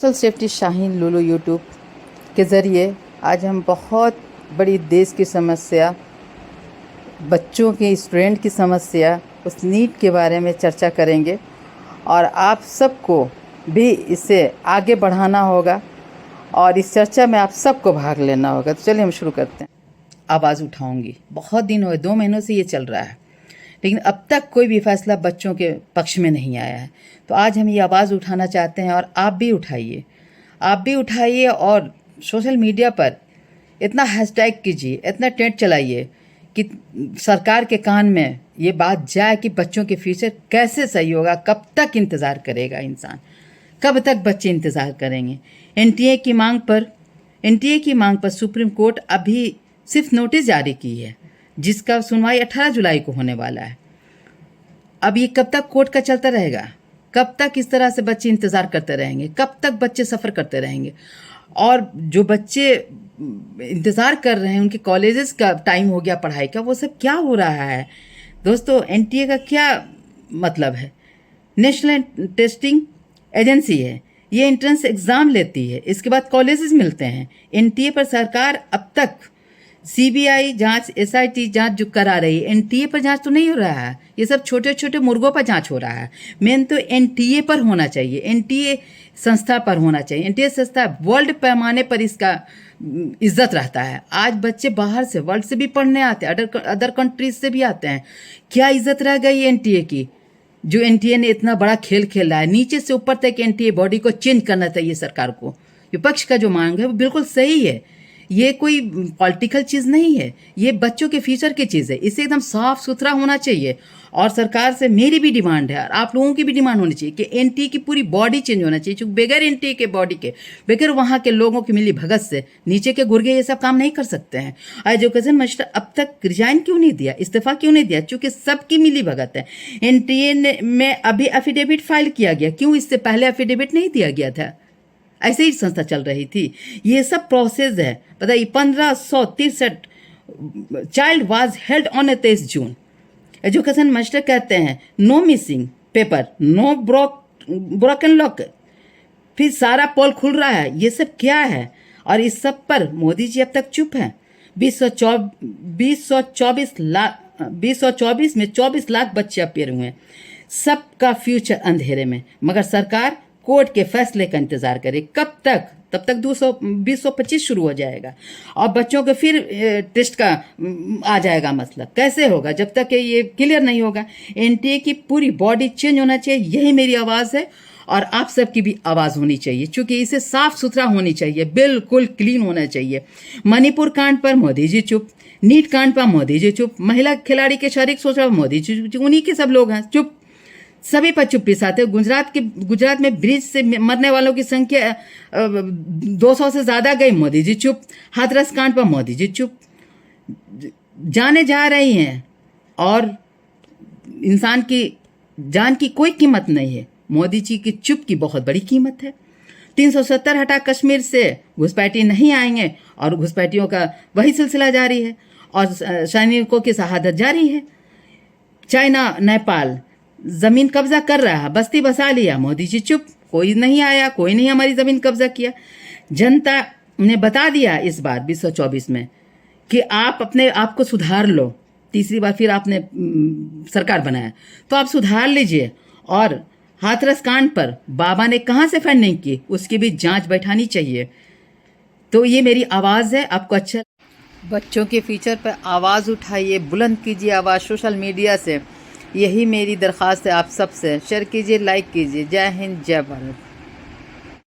Social safety Shaheen लुलु YouTube के ज़रिए आज हम बहुत बड़ी देश की समस्या, बच्चों की, स्टूडेंट की समस्या, उस नीट के बारे में चर्चा करेंगे और आप सबको भी इसे आगे बढ़ाना होगा और इस चर्चा में आप सबको भाग लेना होगा। तो चलिए हम शुरू करते हैं। आवाज़ उठाऊंगी। बहुत दिन हुए, 2 महीनों से ये चल रहा है, लेकिन अब तक कोई भी फैसला बच्चों के पक्ष में नहीं आया है। तो आज हम ये आवाज़ उठाना चाहते हैं और आप भी उठाइए और सोशल मीडिया पर इतना हैशटैग कीजिए, इतना ट्रेंड चलाइए कि सरकार के कान में ये बात जाए कि बच्चों के फ्यूचर कैसे सही होगा। कब तक इंतज़ार करेगा इंसान, कब तक बच्चे इंतज़ार करेंगे। एनटीए की मांग पर सुप्रीम कोर्ट अभी सिर्फ नोटिस जारी की है, जिसका सुनवाई 18 जुलाई को होने वाला है। अब ये कब तक कोर्ट का चलता रहेगा? कब तक इस तरह से बच्चे इंतज़ार करते रहेंगे? कब तक बच्चे सफ़र करते रहेंगे? और जो बच्चे इंतज़ार कर रहे हैं, उनके कॉलेजेस का टाइम हो गया पढ़ाई का, वो सब क्या हो रहा है दोस्तों? एनटीए का क्या मतलब है? नेशनल टेस्टिंग एजेंसी है, ये एंट्रेंस एग्ज़ाम लेती है, इसके बाद कॉलेजेस मिलते हैं। एनटीए पर सरकार अब तक सीबीआई जांच, एसआईटी जांच जो करा रही है, एनटीए पर जांच तो नहीं हो रहा है। ये सब छोटे छोटे मुर्गों पर जांच हो रहा है। मेन तो एनटीए पर होना चाहिए, एनटीए संस्था पर होना चाहिए। एनटीए संस्था वर्ल्ड पैमाने पर इसका इज्जत रहता है। आज बच्चे बाहर से, वर्ल्ड से भी पढ़ने आते हैं, अदर कंट्रीज से भी आते हैं। क्या इज्जत रह गई एनटीए की, जो एनटीए ने इतना बड़ा खेल खेला है? नीचे से ऊपर तक एनटीए बॉडी को चेंज करना चाहिए सरकार को। विपक्ष का जो मांग है वो बिल्कुल सही है। ये कोई पॉलिटिकल चीज़ नहीं है, ये बच्चों के फ्यूचर की चीज़ है। इसे एकदम साफ सुथरा होना चाहिए। और सरकार से मेरी भी डिमांड है और आप लोगों की भी डिमांड होनी चाहिए कि एनटीए की पूरी बॉडी चेंज होना चाहिए। क्योंकि बगैर एनटीए के बॉडी के, बगैर वहाँ के लोगों की मिली भगत से नीचे के गुर्गे ये सब काम नहीं कर सकते हैं। एजुकेशन मिनिस्टर अब तक रिजाइन क्यों नहीं दिया, इस्तीफा क्यों नहीं दिया? क्योंकि सबकी मिली भगत है। एनटीए में अभी एफिडेविट फाइल किया गया, क्यों इससे पहले एफिडेविट नहीं दिया गया था? ऐसे ही संस्था चल रही थी। ये सब प्रोसेस है। बताइए, 1563 child was held on 23 June. Education minister कहते हैं no missing paper, no broken lock. फिर सारा पोल खुल रहा है। ये सब क्या है? और इस सब पर मोदी जी अब तक चुप हैं। 2024 में 24 लाख बच्चे अपेयर हुए हैं। सबका फ्यूचर अंधेरे में, मगर सरकार कोर्ट के फैसले का इंतजार करे। कब तक? तब तक 2025 शुरू हो जाएगा और बच्चों के फिर टेस्ट का आ जाएगा मसला। कैसे होगा जब तक ये क्लियर नहीं होगा? एनटीए की पूरी बॉडी चेंज होना चाहिए, यही मेरी आवाज़ है और आप सबकी भी आवाज़ होनी चाहिए। क्योंकि इसे साफ सुथरा होनी चाहिए, बिल्कुल क्लीन होना चाहिए। मणिपुर कांड पर मोदी जी चुप, नीट कांड पर मोदी जी चुप, महिला खिलाड़ी के शारीरिक सोच पर मोदी जी चुप, उन्हीं के सब लोग हैं चुप। सभी पर चुप्पी साथ है। गुजरात में ब्रिज से मरने वालों की संख्या 200 से ज़्यादा गई, मोदी जी चुप। हाथरस कांड पर मोदी जी चुप। जाने जा रही हैं और इंसान की जान की कोई कीमत नहीं है। मोदी जी की चुप की बहुत बड़ी कीमत है। 370 हटा कश्मीर से घुसपैठी नहीं आएंगे और घुसपैठियों का वही सिलसिला जारी है और सैनिकों की शहादत जारी है। चाइना, नेपाल जमीन कब्जा कर रहा है, बस्ती बसा लिया, मोदी जी चुप। कोई नहीं आया, कोई नहीं हमारी जमीन कब्जा किया। जनता ने बता दिया इस बार 2024 में कि आप अपने आप को सुधार लो। तीसरी बार फिर आपने सरकार बनाया तो आप सुधार लीजिए। और हाथरस कांड पर बाबा ने कहाँ से फंडिंग की, उसकी भी जांच बैठानी चाहिए। तो ये मेरी आवाज़ है। आपको अच्छा, बच्चों के फ्यूचर पर आवाज़ उठाइए, बुलंद कीजिए आवाज़ सोशल मीडिया से। यही मेरी दरख्वास्त है आप सबसे। शेयर कीजिए, लाइक कीजिए। जय हिंद, जय भारत।